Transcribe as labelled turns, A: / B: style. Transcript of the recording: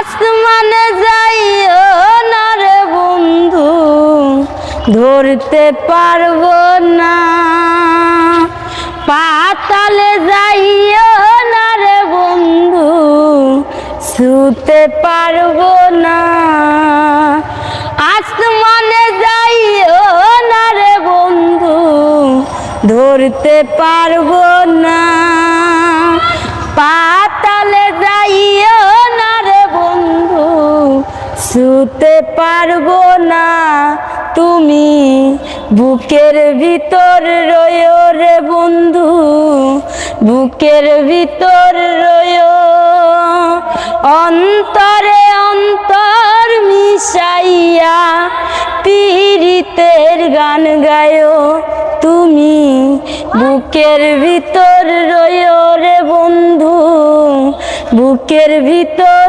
A: আসমানে যাইও না রে বন্ধু, ধরতে পারবো না। পাতালে যাইও না রে বন্ধু, ছুতে পারবো না। আসমানে যাইও না রে বন্ধু, ধরতে পারবো না। পাতালে যাইও না রে বন্ধু, ছুতে পারবো না। তুমি বুকের ভিতর রয়ো রে বন্ধু, বুকের ভিতর রয়ো। অন্তরে অন্তর মিশাইয়া পীড়িতের গান গায়ো। তুমি বুকের ভিতর রয়ো রে বন্ধু, বুকের ভিতর